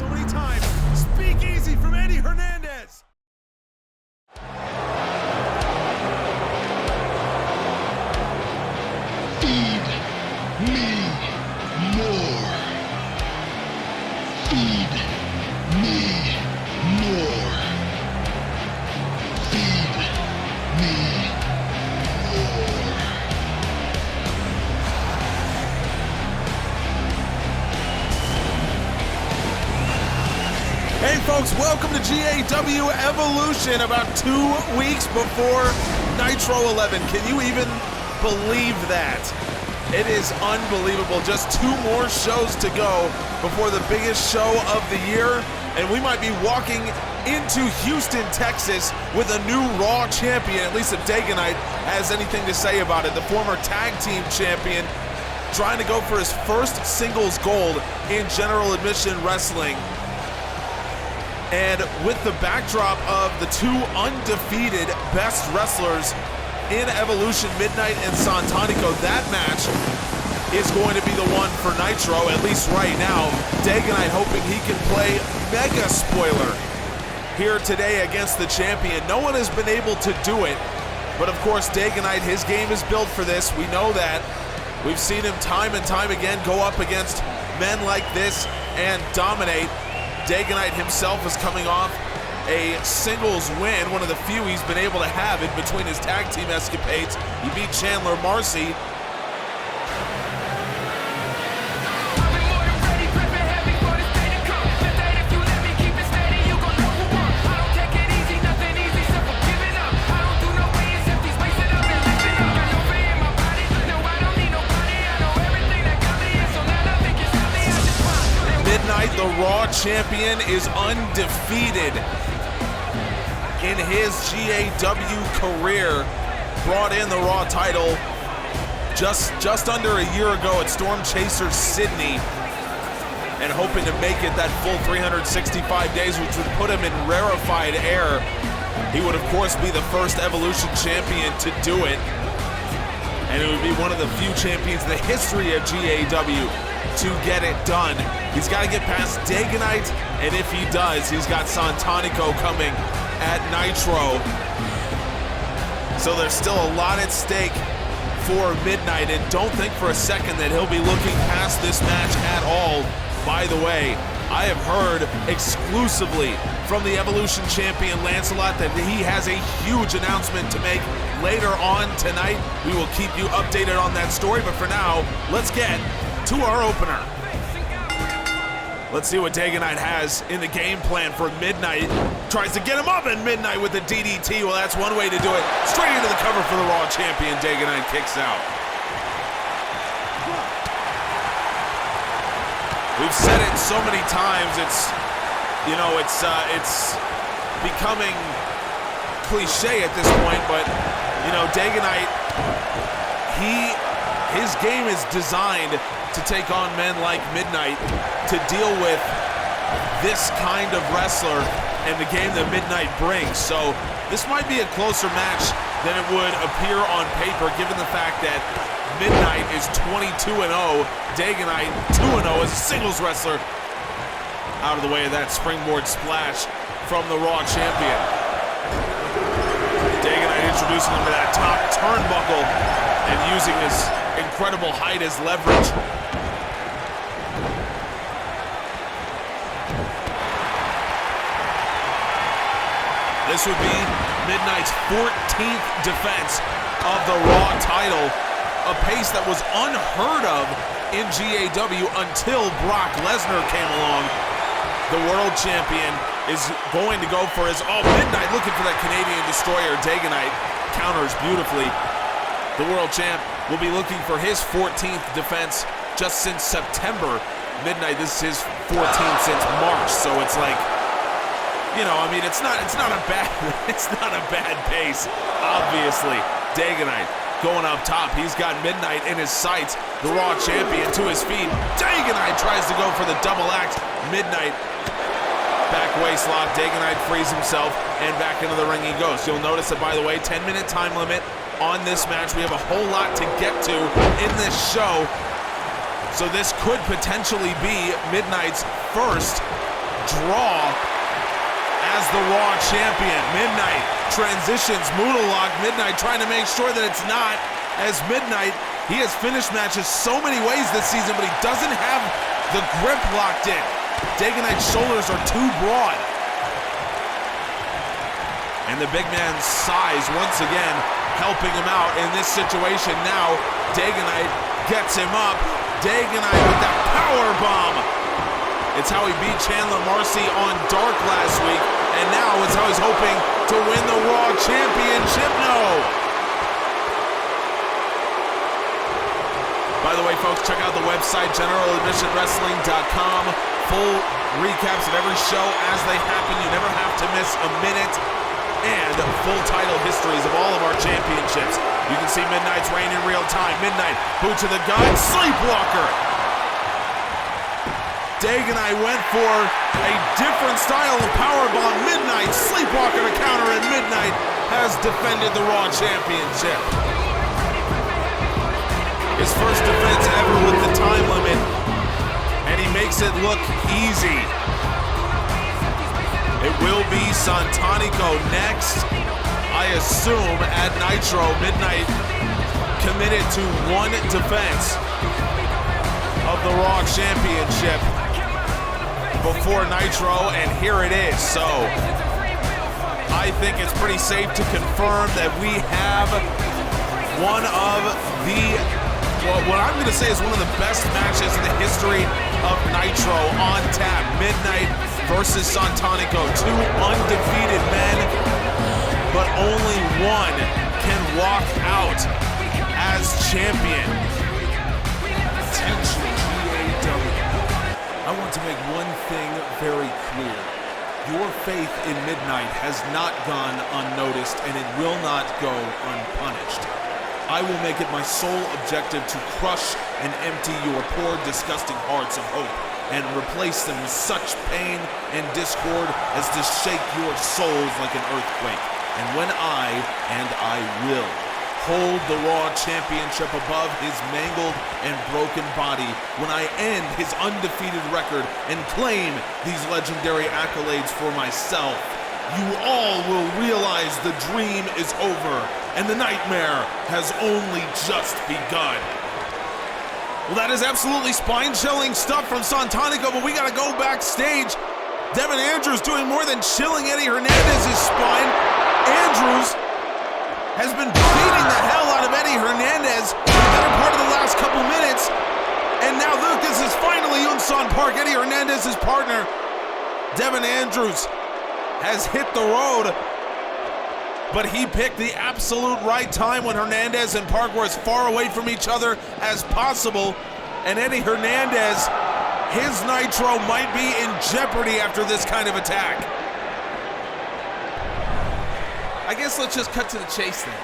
so many times. Speak easy from Eddie Hernandez. Feed me more. Feed me more. Feed me more. Hey folks, welcome to GAW Evolution about 2 weeks before Nitro 11. Can you even believe that? It is unbelievable. Just 2 more shows to go before the biggest show of the year, and we might be walking into Houston, Texas with a new Raw champion, at least if Dagonite has anything to say about it. The former tag team champion trying to go for his first singles gold in general admission wrestling. And with the backdrop of the 2 undefeated best wrestlers in Evolution, Midnight and Santanico, that match is going to be the one for Nitro, at least right now. Dagonite hoping he can play mega spoiler here today against the champion. No one has been able to do it, but of course Dagonite, his game is built for this. We know that. We've seen him time and time again go up against men like this and dominate. Dagonite himself is coming off a singles win, one of the few he's been able to have in between his tag team escapades. He beat Chandler Marcy. The Raw champion is undefeated in his GAW career. Brought in the Raw title just under a year ago at Stormchaser Sydney, and hoping to make it that full 365 days, which would put him in rarefied air. He would, of course, be the first Evolution champion to do it, and it would be one of the few champions in the history of GAW to get it done. He's got to get past Dagonite, and if he does, he's got Santanico coming at Nitro. So there's still a lot at stake for Midnight, and don't think for a second that he'll be looking past this match at all. By the way, I have heard exclusively from the Evolution champion Lancelot that he has a huge announcement to make later on tonight. We will keep you updated on that story, but for now, let's get to our opener. Let's see what Dagonite has in the game plan for Midnight. Tries to get him up, and Midnight with the DDT. Well, that's one way to do it. Straight into the cover for the Raw champion. Dagonite kicks out. We've said it so many times. It's becoming cliche at this point, but Dagonite, his game is designed to take on men like Midnight, to deal with this kind of wrestler and the game that Midnight brings. So this might be a closer match than it would appear on paper, given the fact that Midnight is 22-0, Dagonite 2-0 as a singles wrestler. Out of the way of that springboard splash from the Raw champion. Dagonite introducing him to that top turnbuckle and using his incredible height as leverage. This would be Midnight's 14th defense of the Raw title, a pace that was unheard of in GAW until Brock Lesnar came along. The world champion is going to go for his, Midnight looking for that Canadian destroyer. Dagonite counters beautifully. The world champ will be looking for his 14th defense just since September. Midnight, this is his 14th since March, so it's like, it's not a bad pace. Obviously, Dagonite going up top. He's got Midnight in his sights. The Raw champion to his feet. Dagonite tries to go for the double axe. Midnight back waist lock. Dagonite frees himself, and back into the ring he goes. You'll notice that, by the way, 10-minute time limit on this match. We have a whole lot to get to in this show, so this could potentially be Midnight's first draw as the Raw champion. Midnight transitions, Moodalock. Midnight trying to make sure that it's not, as Midnight, he has finished matches so many ways this season, but he doesn't have the grip locked in. Dagonite's shoulders are too broad. And the big man's size once again helping him out in this situation. Now Dagonite gets him up. Dagonite with that power bomb. It's how he beat Chandler Marcy on Dark last week, and now it's how he's hoping to win the Raw Championship. No. By the way, folks, check out the website, generaladmissionwrestling.com. Full recaps of every show as they happen. You never have to miss a minute. And full title histories of all of our championships. You can see Midnight's reign in real time. Midnight, boot to the gun, Sleepwalker. Dagonite went for a different style of powerbomb. Midnight, Sleepwalker to counter, and Midnight has defended the Raw Championship. His first defense ever with the time limit, and he makes it look easy. It will be Santanico next, I assume, at Nitro. Midnight committed to one defense of the Raw Championship before Nitro, and here it is. So I think it's pretty safe to confirm that we have one of the, well, what I'm going to say is one of the best matches in the history of Nitro on tap. Midnight versus Santanico, two undefeated men, but only one can walk out as champion. Attention, GAW. I want to make one thing very clear. Your faith in Midnight has not gone unnoticed, and it will not go unpunished. I will make it my sole objective to crush and empty your poor, disgusting hearts of hope, and replace them with such pain and discord as to shake your souls like an earthquake. And when I will, hold the Raw Championship above his mangled and broken body, when I end his undefeated record and claim these legendary accolades for myself, you all will realize the dream is over and the nightmare has only just begun. Well, that is absolutely spine-chilling stuff from Santanico, but we gotta go backstage. Devon Andrews doing more than chilling Eddie Hernandez's spine. Andrews has been beating the hell out of Eddie Hernandez for the better part of the last couple minutes. And now look, this is finally Unsan Park, Eddie Hernandez's partner. Devon Andrews has hit the road, but he picked the absolute right time when Hernandez and Park were as far away from each other as possible. And Eddie Hernandez, his Nitro might be in jeopardy after this kind of attack. I guess let's just cut to the chase then.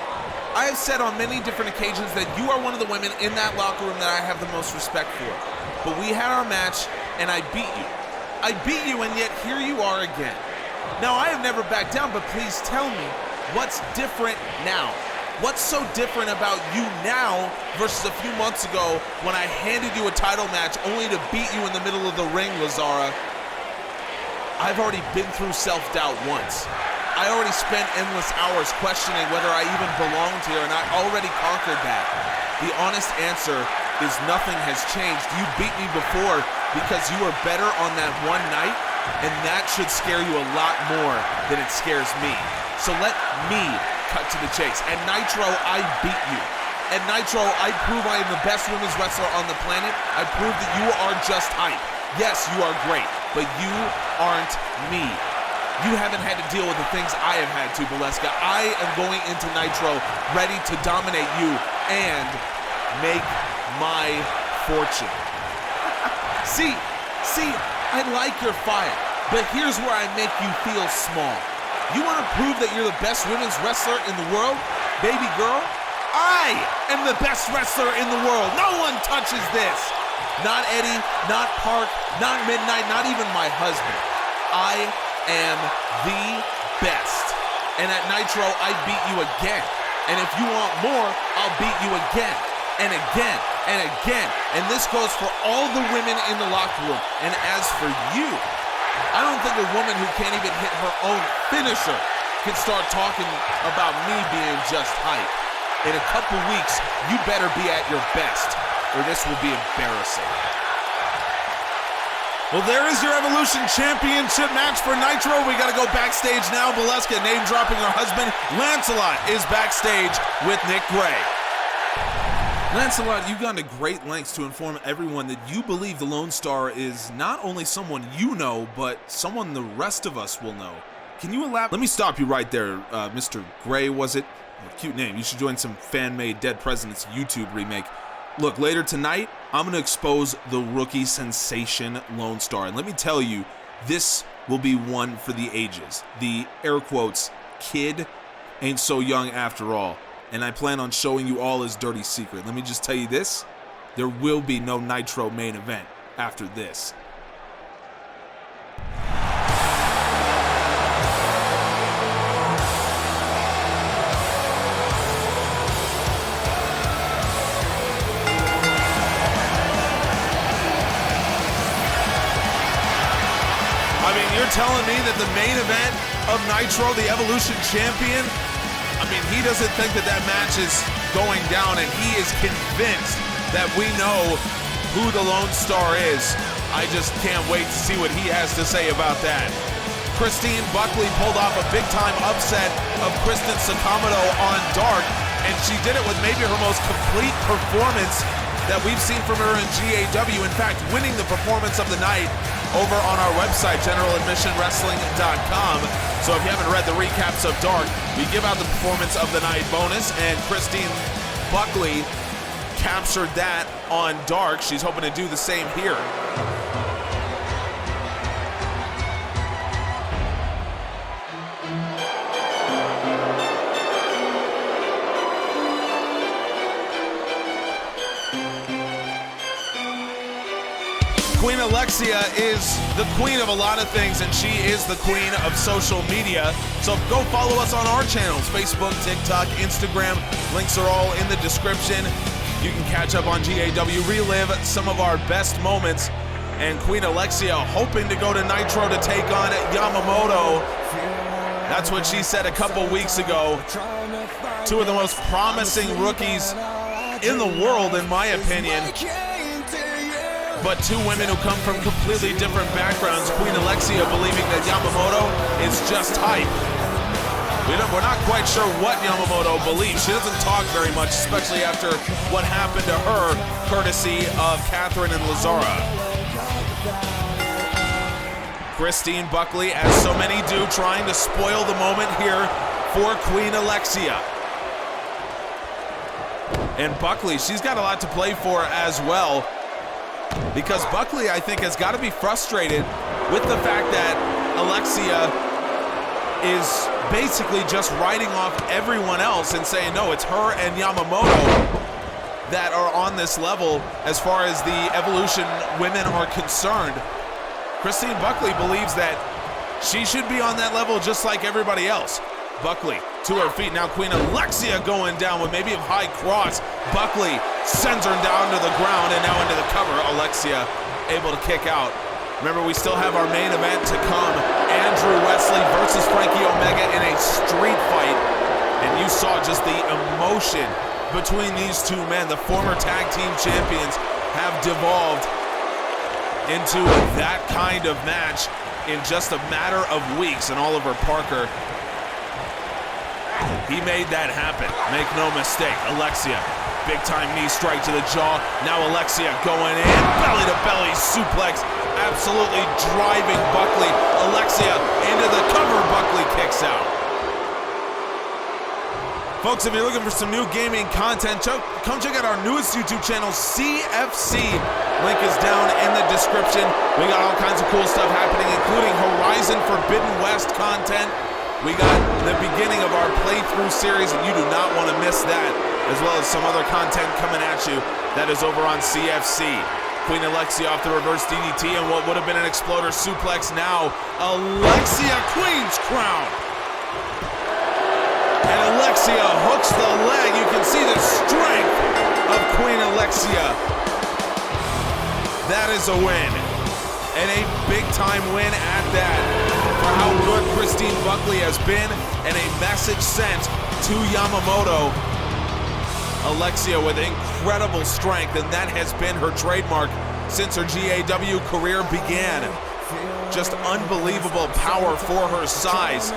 I have said on many different occasions that you are one of the women in that locker room that I have the most respect for. But we had our match and I beat you. I beat you, and yet here you are again. Now, I have never backed down, but please tell me, what's different now? What's so different about you now versus a few months ago when I handed you a title match only to beat you in the middle of the ring, Lazzara? I've already been through self-doubt once. I already spent endless hours questioning whether I even belonged here, and I already conquered that. The honest answer is nothing has changed. You beat me before because you were better on that one night, and that should scare you a lot more than it scares me. So let me cut to the chase. At Nitro, I beat you. At Nitro, I prove I am the best women's wrestler on the planet. I prove that you are just hype. Yes, you are great, but you aren't me. You haven't had to deal with the things I have had to, Ballesca. I am going into Nitro ready to dominate you and make my fortune. See, I like your fire, but here's where I make you feel small. You want to prove that you're the best women's wrestler in the world? Baby girl, I am the best wrestler in the world. No one touches this. Not Eddie, not Park, not Midnight, not even my husband. I am the best. And at Nitro, I beat you again. And if you want more, I'll beat you again and again and again. And this goes for all the women in the locker room. And as for you, I don't think a woman who can't even hit her own finisher can start talking about me being just hype. In a couple weeks, you better be at your best, or this will be embarrassing. Well, there is your Evolution Championship match for Nitro. We got to go backstage now. Ballesca name-dropping her husband. Lancelot is backstage with Nick Gray. Lancelot, you've gone to great lengths to inform everyone that you believe the Lone Star is not only someone you know, but someone the rest of us will know. Can you elaborate? Let me stop you right there, Mr. Gray, was it? Cute name. You should join some fan-made Dead Presidents YouTube remake. Look, later tonight, I'm going to expose the rookie sensation Lone Star. And let me tell you, this will be one for the ages. The, air quotes, kid ain't so young after all. And I plan on showing you all his dirty secret. Let me just tell you this, there will be no Nitro main event after this. I mean, you're telling me that the main event of Nitro, the Evolution Champion, I mean, he doesn't think that that match is going down, and he is convinced that we know who the Lone Star is. I just can't wait to see what he has to say about that. Christine Buckley pulled off a big-time upset of Kristen Sakamoto on Dark, and she did it with maybe her most complete performance that we've seen from her in GAW. In fact, winning the performance of the night over on our website, generaladmissionwrestling.com. So if you haven't read the recaps of Dark, we give out the performance of the night bonus, and Christine Buckley captured that on Dark. She's hoping to do the same here. Queen Alexia is the queen of a lot of things, and she is the queen of social media. So go follow us on our channels, Facebook, TikTok, Instagram. Links are all in the description. You can catch up on GAW, relive some of our best moments. And Queen Alexia hoping to go to Nitro to take on Yamamoto. That's what she said a couple weeks ago. Two of the most promising rookies in the world, in my opinion. But two women who come from completely different backgrounds. Queen Alexia believing that Yamamoto is just hype. We're not quite sure what Yamamoto believes. She doesn't talk very much, especially after what happened to her, courtesy of Catherine and Lazzara. Christine Buckley, as so many do, trying to spoil the moment here for Queen Alexia. And Buckley, she's got a lot to play for as well. Because Buckley, I think, has got to be frustrated with the fact that Alexia is basically just writing off everyone else and saying, no, it's her and Yamamoto that are on this level as far as the Evolution women are concerned. Christine Buckley believes that she should be on that level just like everybody else. Buckley to her feet. Now Queen Alexia going down with maybe a high cross. Buckley sends her down to the ground and now into the cover. Alexia able to kick out. Remember, we still have our main event to come. Andrew Wesley versus Franky Omega in a street fight. And you saw just the emotion between these two men. The former tag team champions have devolved into that kind of match in just a matter of weeks. And Oliver Parker, he made that happen. Make no mistake. Alexia, big time knee strike to the jaw. Now Alexia going in, belly to belly suplex, absolutely driving Buckley. Alexia into the cover, Buckley kicks out. Folks, if you're looking for some new gaming content, come check out our newest YouTube channel, CFC. Link is down in the description. We got all kinds of cool stuff happening, including Horizon Forbidden West content. We got the beginning of our playthrough series, and you do not want to miss that, as well as some other content coming at you that is over on CFC. Queen Alexia off the reverse DDT and what would have been an exploder suplex. Now, Alexia, Queen's crown. And Alexia hooks the leg. You can see the strength of Queen Alexia. That is a win. And a big-time win at that for how good Christine Buckley has been, and a message sent to Yamamoto. Alexia with incredible strength, and that has been her trademark since her GAW career began. Just unbelievable power for her size.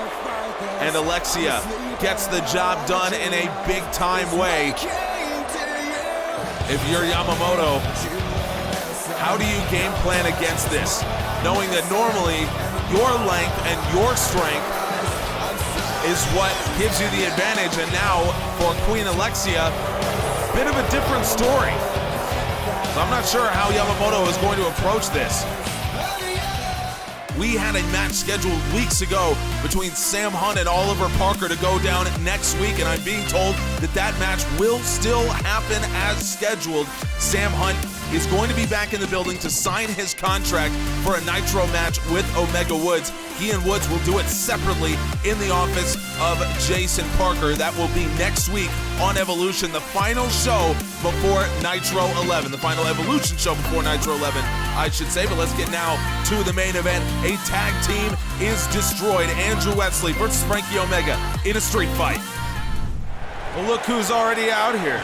And Alexia gets the job done in a big-time way. If you're Yamamoto, how do you game plan against this? Knowing that normally your length and your strength is what gives you the advantage, and now for Queen Alexia, bit of a different story. So I'm not sure how Yamamoto is going to approach this. We had a match scheduled weeks ago between Sam Hunt and Oliver Parker to go down next week, and I'm being told that that match will still happen as scheduled. Sam Hunt is going to be back in the building to sign his contract for a Nitro match with Omega Woods. He and Woods will do it separately in the office of Jason Parker. That will be next week on Evolution, the final show before Nitro 11. The final Evolution show before Nitro 11, I should say. But let's get now to the main event. A tag team is destroyed. Andrew Wesley versus Franky Omega in a street fight. Well, look who's already out here.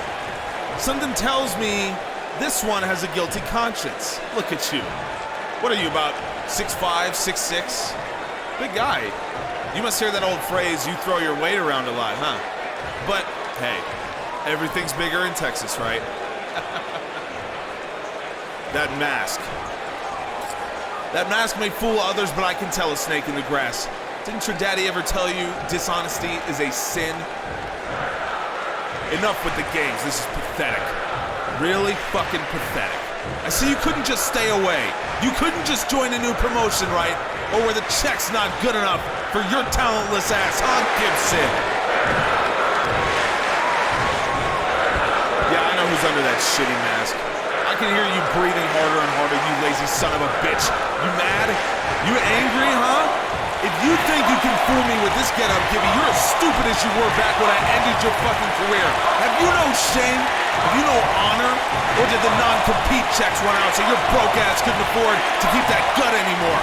Something tells me this one has a guilty conscience. Look at you. What are you, about 6'5", 6'6"? Big guy. You must hear that old phrase, you throw your weight around a lot, huh? But, hey, everything's bigger in Texas, right? That mask. That mask may fool others, but I can tell a snake in the grass. Didn't your daddy ever tell you dishonesty is a sin? Enough with the games, this is pathetic. Really fucking pathetic. I see you couldn't just stay away. You couldn't just join a new promotion, right? Or were the checks not good enough for your talentless ass, huh, Gibson? Yeah, I know who's under that shitty mask. I can hear you breathing harder and harder, you lazy son of a bitch. You mad? You angry, huh? If you think you can fool me with this getup, Gibby, you're as stupid as you were back when I ended your fucking career. Have you no shame? Have you no honor? Or did the non-compete checks run out so your broke ass couldn't afford to keep that gut anymore?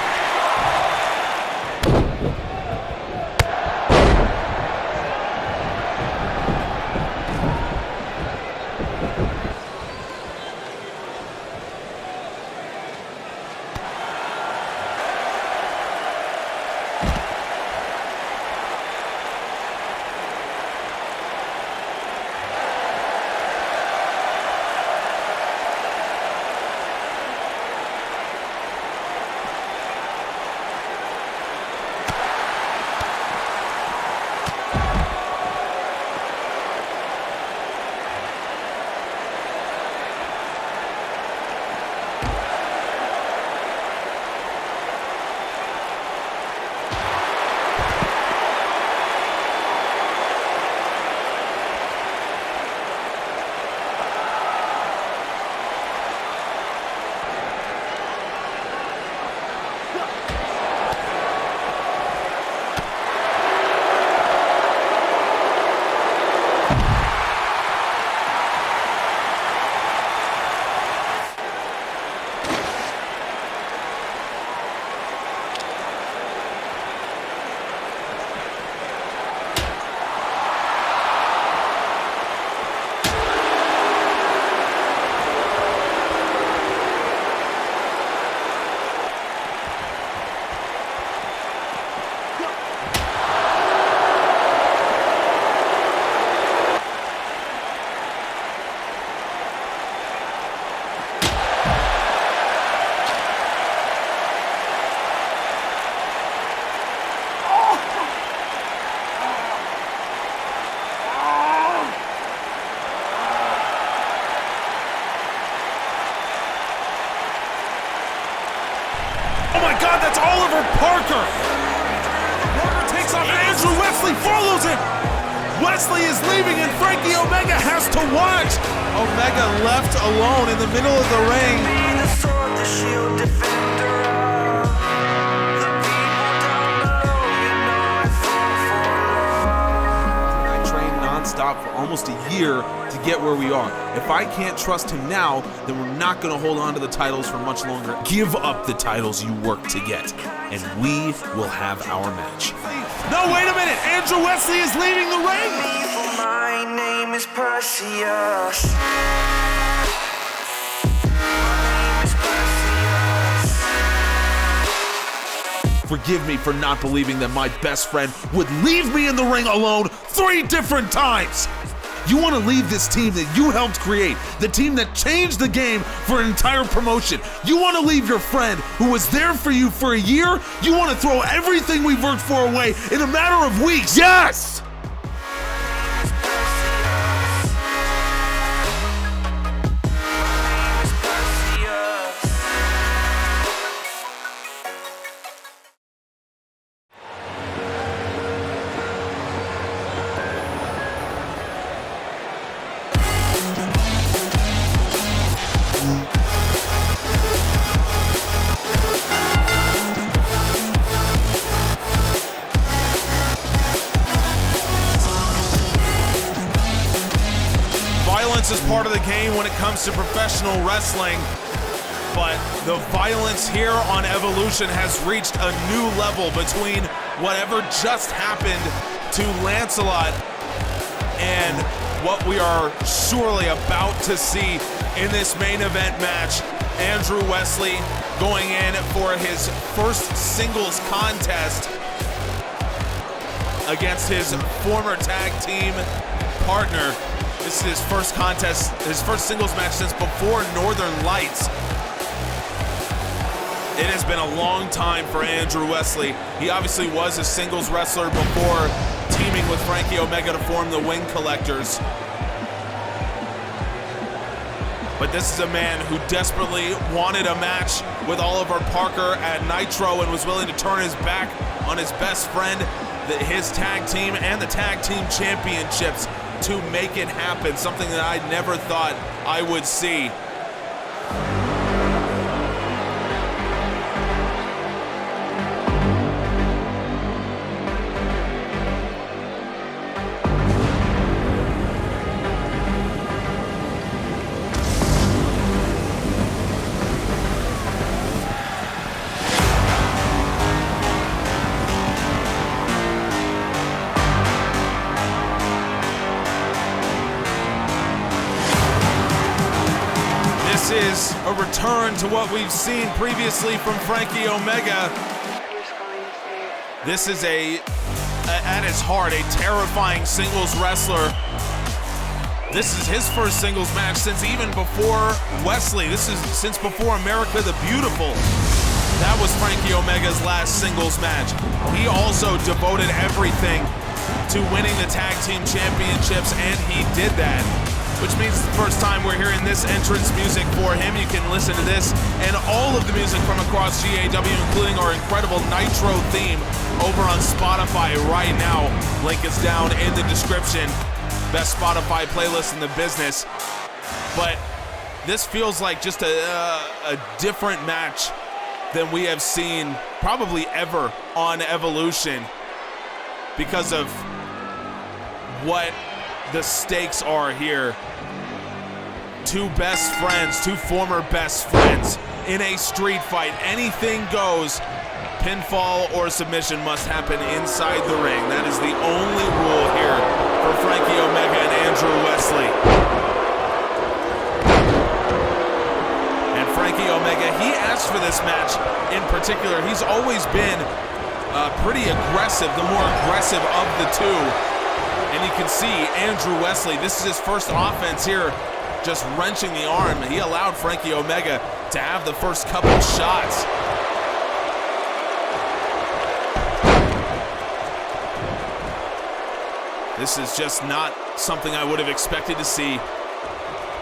Parker takes off and Andrew Wesley follows him. Wesley is leaving and Franky Omega has to watch. Omega left alone in the middle of the ring. I train non-stop for almost a year to get where we are. If I can't trust him now, then we're not going to hold on to the titles for much longer. Give up the titles you work to get, and we will have our match. No, wait a minute! Andrew Wesley is leaving the ring! My name is Perseus. Forgive me for not believing that my best friend would leave me in the ring alone 3 different times. You want to leave this team that you helped create, the team that changed the game for an entire promotion. You want to leave your friend who was there for you for a year? You want to throw everything we've worked for away in a matter of weeks? Yes! Violence is part of the game when it comes to professional wrestling, but the violence here on Evolution has reached a new level between whatever just happened to Lancelot and what we are surely about to see in this main event match. Andrew Wesley going in for his first singles contest against his former tag team partner. This is his first contest, his first singles match since before Northern Lights. It has been a long time for Andrew Wesley. He obviously was a singles wrestler before teaming with Franky Omega to form the Wing Collectors. But this is a man who desperately wanted a match with Oliver Parker at Nitro and was willing to turn his back on his best friend, his tag team, and the tag team championships to make it happen, something that I never thought I would see. Is a return to what we've seen previously from Franky Omega. This is at its heart, a terrifying singles wrestler. This is his first singles match since even before Wesley. This is since before America the Beautiful. That was Franky Omega's last singles match. He also devoted everything to winning the tag team championships, and he did that. Which means the first time we're hearing this entrance music for him. You can listen to this and all of the music from across GAW, including our incredible Nitro theme, over on Spotify right now. Link is down in the description. Best Spotify playlist in the business. But this feels like just a different match than we have seen probably ever on Evolution because of what the stakes are here. Two best friends, two former best friends in a street fight. Anything goes. Pinfall or submission must happen inside the ring. That is the only rule here for Franky Omega and Andrew Wesley. And Franky Omega, he asked for this match in particular. He's always been pretty aggressive, the more aggressive of the two. And you can see Andrew Wesley, this is his first offense here, just wrenching the arm. He allowed Franky Omega to have the first couple shots. This is just not something I would have expected to see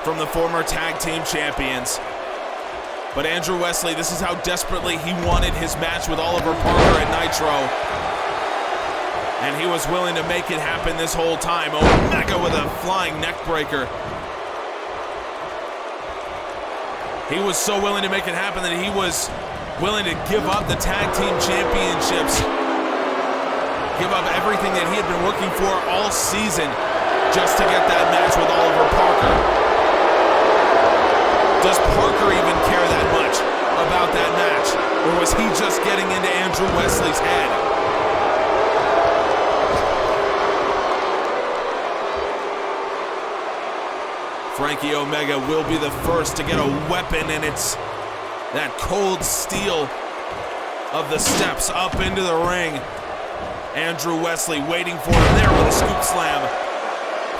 from the former tag team champions. But Andrew Wesley, this is how desperately he wanted his match with Oliver Parker at Nitro. And he was willing to make it happen this whole time. Omega with a flying neck breaker. He was so willing to make it happen that he was willing to give up the tag team championships, give up everything that he had been working for all season just to get that match with Oliver Parker. Does Parker even care that much about that match? Or was he just getting into Andrew Wesley's head? Franky Omega will be the first to get a weapon, and it's that cold steel of the steps up into the ring. Andrew Wesley waiting for him there with a scoop slam.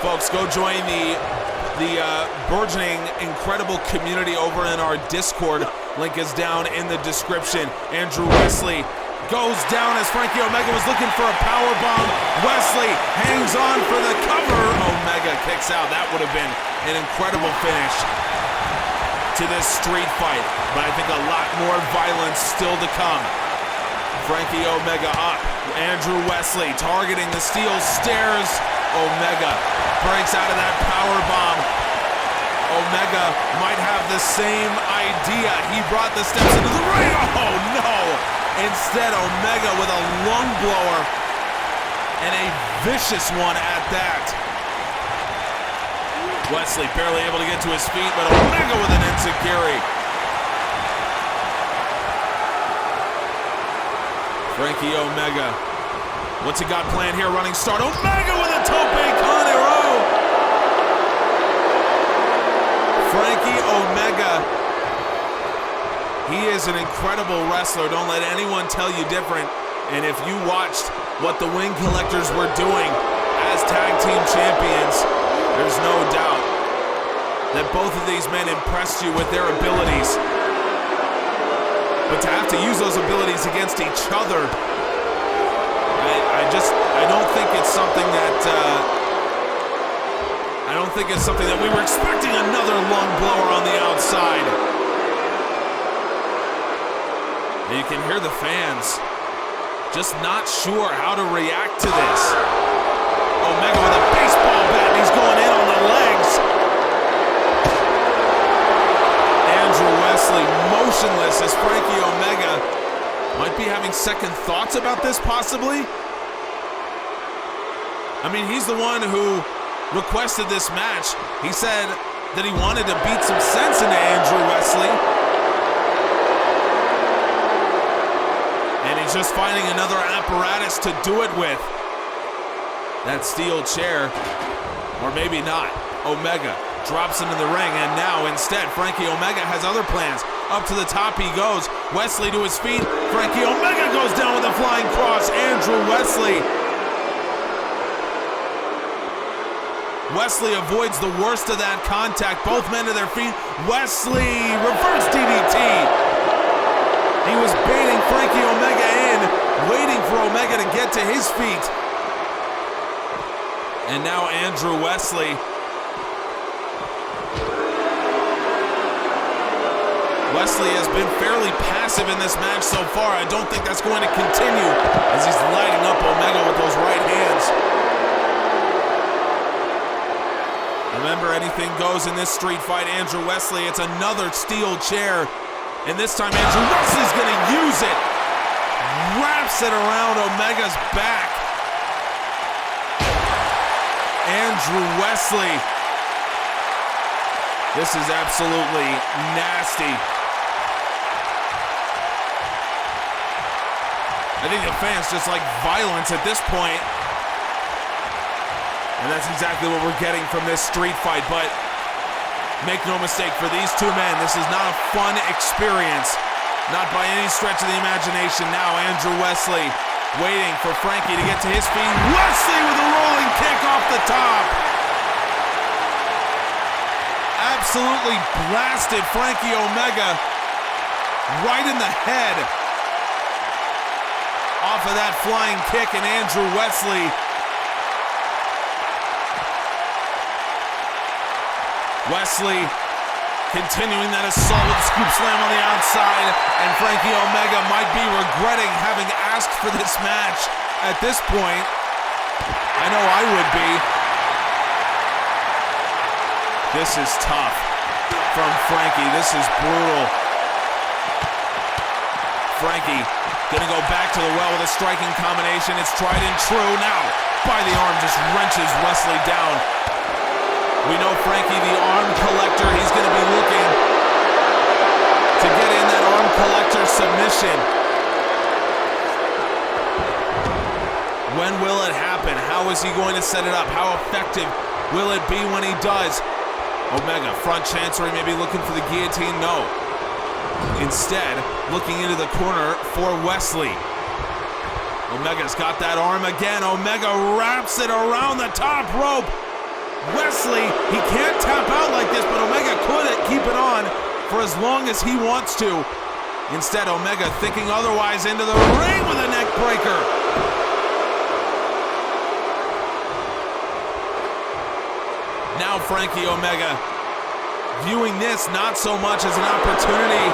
Folks, go join the burgeoning, incredible community over in our Discord. Link is down in the description. Andrew Wesley goes down as Franky Omega was looking for a powerbomb. Wesley hangs on for the cover. Omega kicks out. That would have been an incredible finish to this street fight, but I think a lot more violence still to come. Franky Omega up. Andrew Wesley targeting the steel stairs. Omega breaks out of that powerbomb. Omega might have the same idea. He brought the steps into the ring. Oh no! Instead, Omega with a lung blower, and a vicious one at that. Wesley barely able to get to his feet, but Omega with an enziguri. Franky Omega, what's he got planned here? Running start. Omega with a tope con hero. Franky Omega, he is an incredible wrestler. Don't let anyone tell you different. And if you watched what the Wing Collectors were doing as tag team champions, there's no doubt that both of these men impressed you with their abilities. But to have to use those abilities against each other, I don't think it's something that we were expecting. Another lung blower on the outside. And you can hear the fans just not sure how to react to this. Omega with a baseball bat, and he's going in on the legs. Andrew Wesley motionless as Franky Omega might be having second thoughts about this, possibly. I mean, he's the one who requested this match. He said that he wanted to beat some sense into Andrew Wesley. And he's just finding another apparatus to do it with. That steel chair, or maybe not. Omega drops into the ring, and now instead Franky Omega has other plans. Up to the top he goes. Wesley to his feet. Franky Omega goes down with a flying cross. Andrew Wesley. Wesley avoids the worst of that contact. Both men to their feet. Wesley reverse DDT. He was baiting Franky Omega in, waiting for Omega to get to his feet. And now Andrew Wesley. Wesley has been fairly passive in this match so far. I don't think that's going to continue as he's lighting up Omega with those right hands. Remember, anything goes in this street fight. Andrew Wesley, it's another steel chair. And this time Andrew Wesley's gonna use it. Wraps it around Omega's back. Andrew Wesley. This is absolutely nasty. I think the fans just like violence at this point. And that's exactly what we're getting from this street fight. But make no mistake, for these two men, this is not a fun experience. Not by any stretch of the imagination. Now Andrew Wesley waiting for Franky to get to his feet. Wesley with a rolling kick off the top. Absolutely blasted Franky Omega right in the head off of that flying kick, and Andrew Wesley continuing that assault with the scoop slam on the outside, and Franky Omega might be regretting having asked for this match at this point. I know I would be. This is tough from Franky. This is brutal. Franky Gonna go back to the well with a striking combination. It's tried and true. Now, by the arm, just wrenches Wesley down. We know Franky, the arm collector, he's gonna be looking to get in that arm collector submission. When will it happen? How is he going to set it up? How effective will it be when he does? Omega, front chancery, maybe looking for the guillotine. No. Instead, looking into the corner for Wesley. Omega's got that arm again. Omega wraps it around the top rope. Wesley, he can't tap out like this, but Omega could keep it on for as long as he wants to. Instead, Omega thinking otherwise into the ring with a neck breaker. Now Franky Omega viewing this not so much as an opportunity,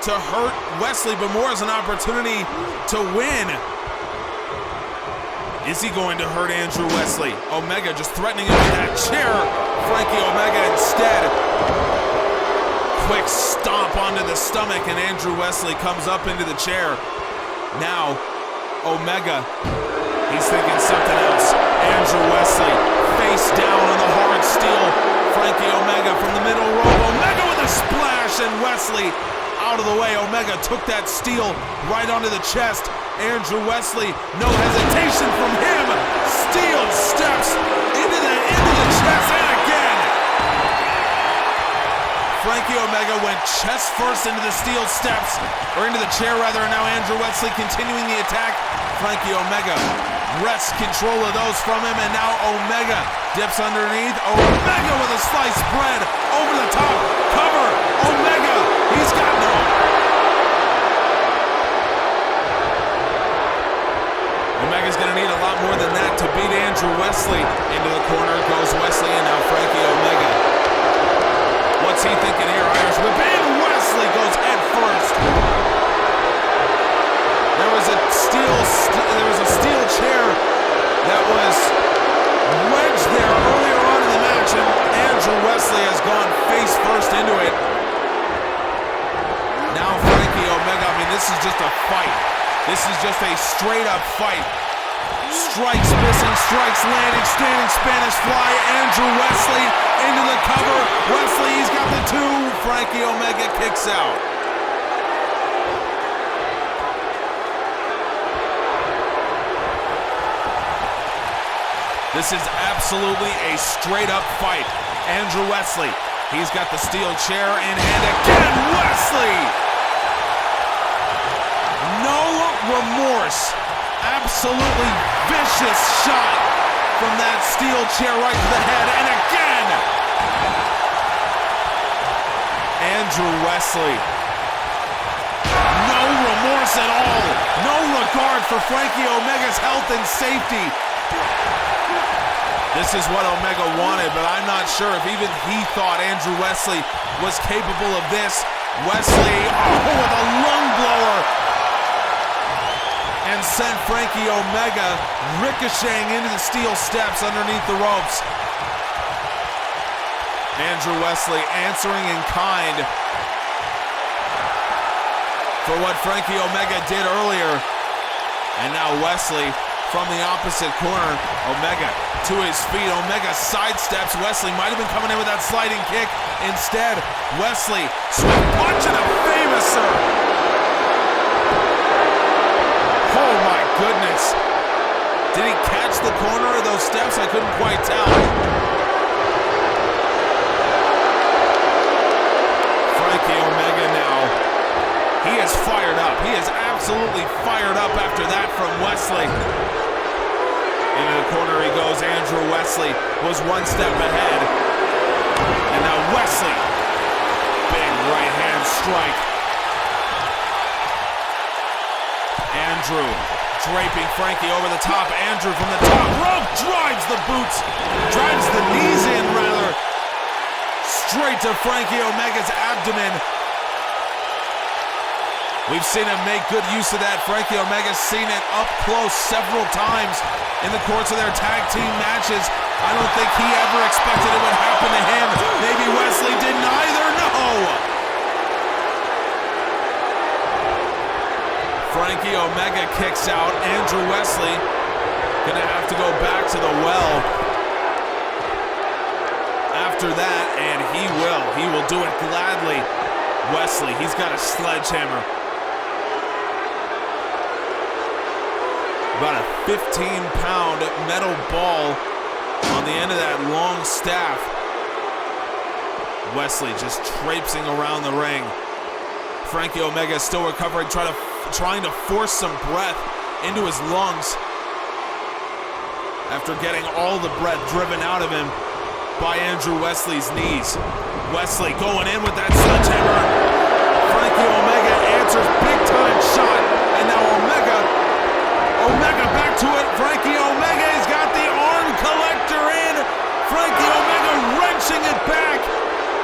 to hurt Wesley, but more as an opportunity to win. Is he going to hurt Andrew Wesley? Omega just threatening him with that chair. Franky Omega instead. Quick stomp onto the stomach, and Andrew Wesley comes up into the chair. Now, Omega, he's thinking something else. Andrew Wesley, face down on the hard steel. Franky Omega from the middle rope. Omega with a splash, and Wesley out of the way. Omega took that steel right onto the chest. Andrew Wesley, no hesitation from him. Steel steps into the chest, and again. Franky Omega went chest first into the steel steps, or into the chair rather, and now Andrew Wesley continuing the attack. Franky Omega wrests control of those from him, and now Omega dips underneath. Omega with a sliced bread over the top. Cover. Omega, he's got no. Omega's gonna need a lot more than that to beat Andrew Wesley. Into the corner goes Wesley, and now Franky Omega. What's he thinking here? Irish whip, and Wesley goes head first. There was a steel chair that was wedged there earlier on in the match, and Andrew Wesley has gone face first into it. Now Franky Omega, I mean, this is just a fight. This is just a straight up fight. Strikes missing, strikes landing, standing Spanish fly. Andrew Wesley into the cover. Wesley, he's got the two. Franky Omega kicks out. This is absolutely a straight up fight. Andrew Wesley, he's got the steel chair in hand again. Wesley! No remorse. Absolutely vicious shot from that steel chair right to the head. And again! Andrew Wesley. No remorse at all. No regard for Franky Omega's health and safety. This is what Omega wanted, but I'm not sure if even he thought Andrew Wesley was capable of this. Wesley, with a lung blower, and sent Franky Omega ricocheting into the steel steps underneath the ropes. Andrew Wesley answering in kind for what Franky Omega did earlier. And now Wesley from the opposite corner. Omega to his feet. Omega sidesteps. Wesley might have been coming in with that sliding kick. Instead, Wesley swift punch and a famouser. Oh my goodness. Did he catch the corner of those steps? I couldn't quite tell. Franky Omega now. He is fired up. He is absolutely fired up after that from Wesley. Into the corner he goes. Andrew Wesley was one step ahead. And now Wesley. Big right hand strike. Andrew draping Franky over the top. Andrew from the top rope drives the boots. Drives the knees in rather. Straight to Franky Omega's abdomen. We've seen him make good use of that. Franky Omega's seen it up close several times in the course of their tag team matches. I don't think he ever expected it would happen to him. Maybe Wesley didn't either. No! Franky Omega kicks out. Andrew Wesley gonna have to go back to the well after that, and he will do it gladly. Wesley, he's got a sledgehammer. About a 15-pound metal ball on the end of that long staff. Wesley just traipsing around the ring. Franky Omega is still recovering, trying to force some breath into his lungs after getting all the breath driven out of him by Andrew Wesley's knees. Wesley going in with that sledgehammer. Franky Omega answers big-time shot, and now Omega back to it. Franky Omega has got the arm collector in. Franky Omega wrenching it back.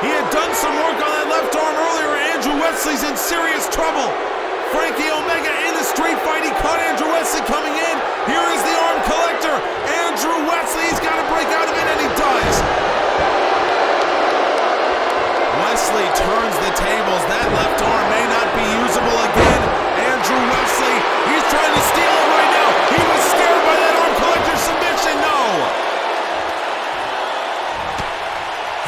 He had done some work on that left arm earlier. Andrew Wesley's in serious trouble. Franky Omega in the street fight. He caught Andrew Wesley coming in. Here is the arm collector. Andrew Wesley, he's got to break out of it, and he does. Wesley turns the tables. That left arm may not be usable again. Andrew Wesley, he's trying to steal it right now. He was scared by that arm collector submission. No.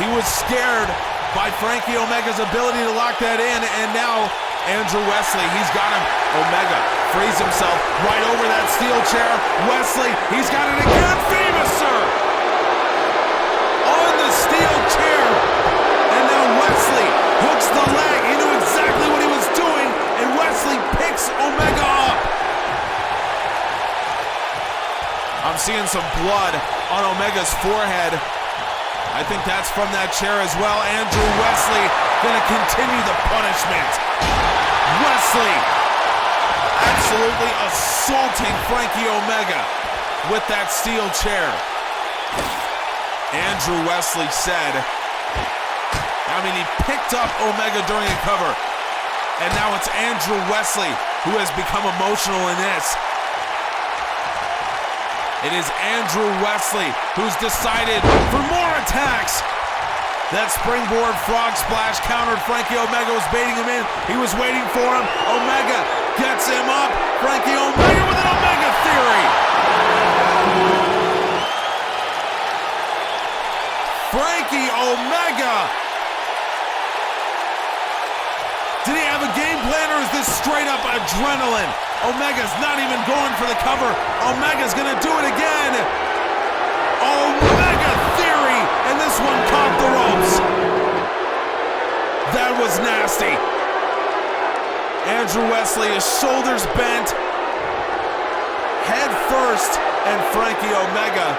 He was scared by Franky Omega's ability to lock that in, and now Andrew Wesley, he's got him. Omega frees himself right over that steel chair. Wesley, he's got it again. Famous, sir. On the steel chair. And now Wesley hooks the leg. He knew exactly what he was doing, and Wesley picks Omega up. I'm seeing some blood on Omega's forehead. I think that's from that chair as well. Andrew Wesley gonna continue the punishment. Wesley absolutely assaulting Franky Omega with that steel chair. Andrew Wesley said, he picked up Omega during a cover, and now it's Andrew Wesley who has become emotional in this. It is Andrew Wesley who's decided for more attacks. That springboard frog splash countered. Franky Omega was baiting him in. He was waiting for him. Omega gets him up. Franky Omega with an Omega theory. Franky Omega. Did he have a game plan, or is this straight up adrenaline? Omega's not even going for the cover. Omega's gonna do it again. Omega theory, and this one caught the ropes. That was nasty. Andrew Wesley, his shoulders bent, head first, and Franky Omega.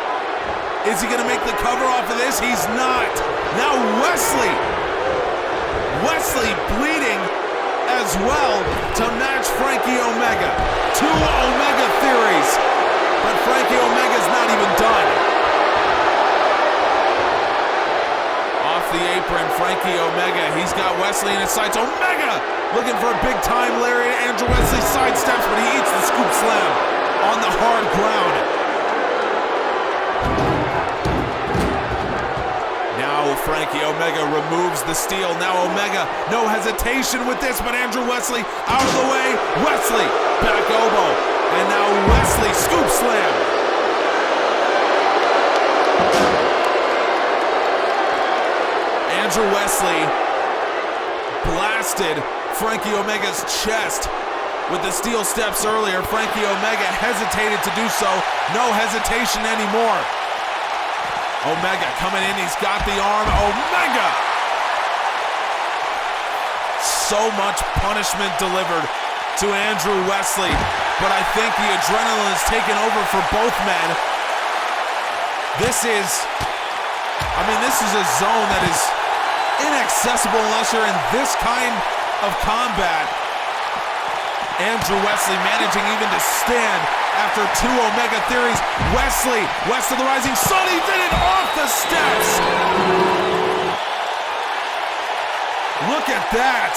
Is he gonna make the cover off of this? He's not. Now Wesley bleeding as well to match Franky Omega. Two Omega theories, but Franky Omega's not even done. Off the apron, Franky Omega, he's got Wesley in his sights. Omega looking for a big-time lariat. Andrew Wesley sidesteps, but he eats the scoop slam on the hard ground. Franky Omega removes the steel. Now Omega, no hesitation with this, but Andrew Wesley out of the way. Wesley, back elbow. And now Wesley, scoop slam. Andrew Wesley blasted Franky Omega's chest with the steel steps earlier. Franky Omega hesitated to do so. No hesitation anymore. Omega coming in, he's got the arm. Omega! So much punishment delivered to Andrew Wesley, but I think the adrenaline is taken over for both men. This is a zone that is inaccessible unless you're in this kind of combat. Andrew Wesley managing even to stand after two Omega theories. Wesley, west of the rising sun, he did it off the steps. Look at that.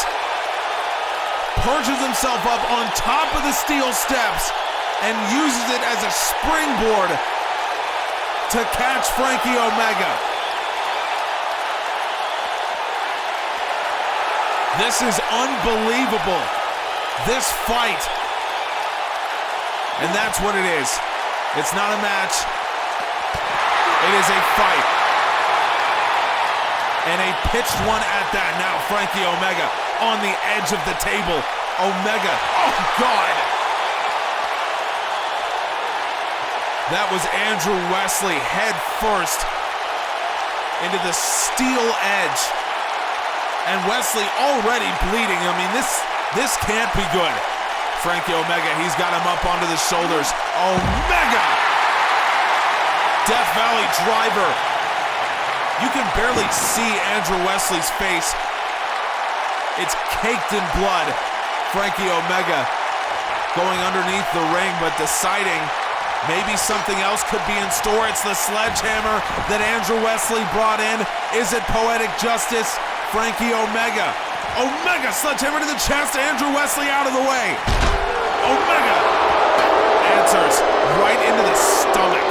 Perches himself up on top of the steel steps and uses it as a springboard to catch Franky Omega. This is unbelievable. This fight And that's what it is. It's not a match. It is a fight. And a pitched one at that. Now Franky Omega on the edge of the table. Omega, oh God. That was Andrew Wesley head first into the steel edge. And Wesley already bleeding. I mean, this can't be good. Franky Omega, he's got him up onto the shoulders. Omega! Death Valley driver. You can barely see Andrew Wesley's face. It's caked in blood. Franky Omega going underneath the ring, but deciding maybe something else could be in store. It's the sledgehammer that Andrew Wesley brought in. Is it poetic justice? Franky Omega. Omega sledgehammer to the chest. Andrew Wesley out of the way. Omega answers right into the stomach.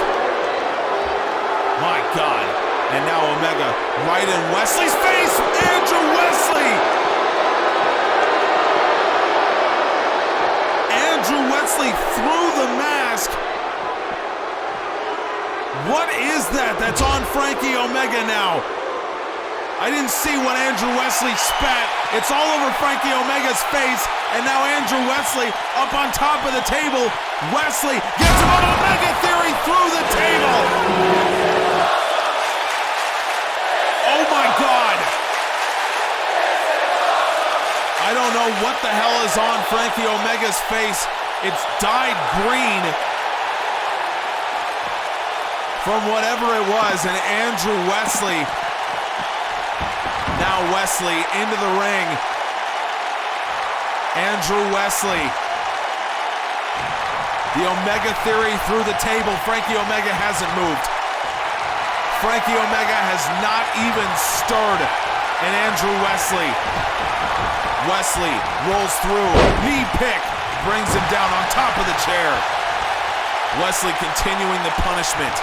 My God. And now Omega right in Wesley's face. Andrew Wesley. Andrew Wesley through the mask. What is that that's on Franky Omega now? I didn't see what Andrew Wesley spat. It's all over Franky Omega's face, and now Andrew Wesley up on top of the table. Wesley gets him on Omega Theory through the table. Oh my God. I don't know what the hell is on Franky Omega's face. It's dyed green from whatever it was, and Andrew Wesley. Now Wesley into the ring. Andrew Wesley. The Omega Theory through the table. Franky Omega hasn't moved. Franky Omega has not even stirred. And Andrew Wesley. Wesley rolls through. Knee pick. Brings him down on top of the chair. Wesley continuing the punishment.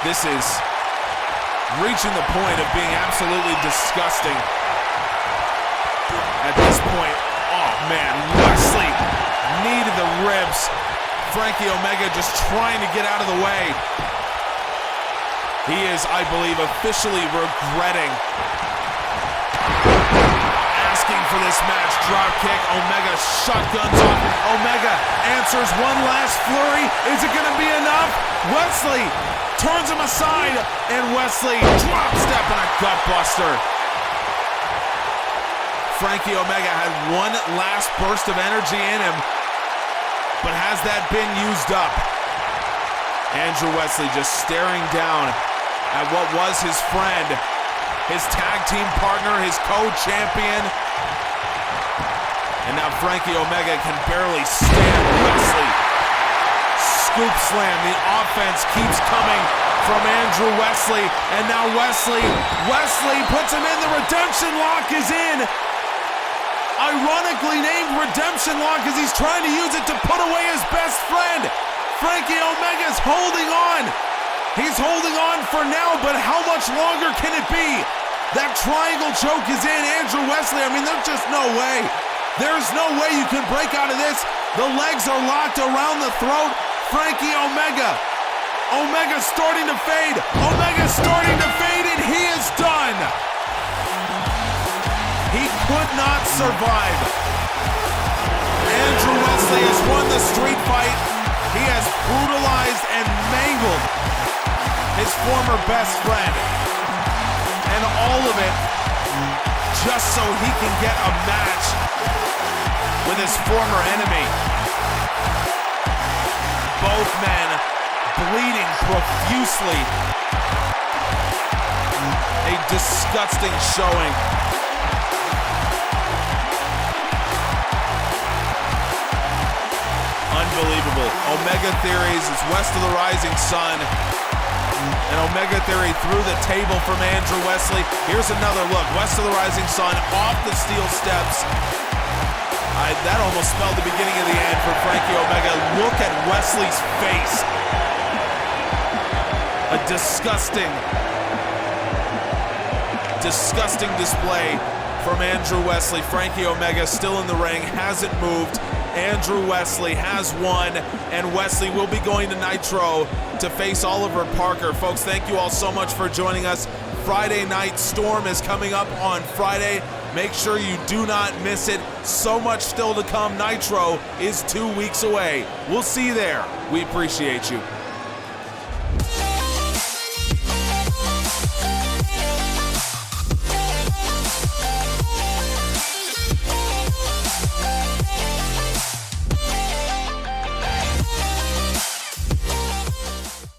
This is reaching the point of being absolutely disgusting. At this point, oh man, Wesley knee to the ribs. Franky Omega just trying to get out of the way. He is, I believe, officially regretting asking for this match. Drop kick, Omega shotguns off. Omega answers one last flurry. Is it gonna be enough? Wesley turns him aside, and Wesley drop step and a gut buster. Franky Omega had one last burst of energy in him, but has that been used up? Andrew Wesley just staring down at what was his friend, his tag team partner, his co-champion. And now Franky Omega can barely stand Wesley. Scoop slam, the offense keeps coming from Andrew Wesley, and now Wesley puts him in, the redemption lock is in. Ironically named redemption lock as he's trying to use it to put away his best friend. Franky Omega's holding on. He's holding on for now, but how much longer can it be? That triangle choke is in. Andrew Wesley, I mean, there's just no way. There's no way you can break out of this. The legs are locked around the throat. Franky Omega. Omega's starting to fade. Omega's starting to fade, and he is done. He could not survive. Andrew Wesley has won the street fight. He has brutalized and mangled his former best friend. And all of it just so he can get a match with his former enemy. Both men bleeding profusely. A disgusting showing. Unbelievable. Omega Theories is west of the rising sun. And Omega Theory through the table from Andrew Wesley. Here's another look. West of the rising sun, off the steel steps. That almost spelled the beginning of the end for Franky Omega. Look at Wesley's face. A disgusting display from Andrew Wesley. Franky Omega still in the ring, hasn't moved. Andrew Wesley has won, and Wesley will be going to Nitro to face Oliver Parker. Folks, thank you all so much for joining us. Friday Night Storm is coming up on Friday. Make sure you do not miss it. So much still to come. Nitro is 2 weeks away. We'll see you there. We appreciate you.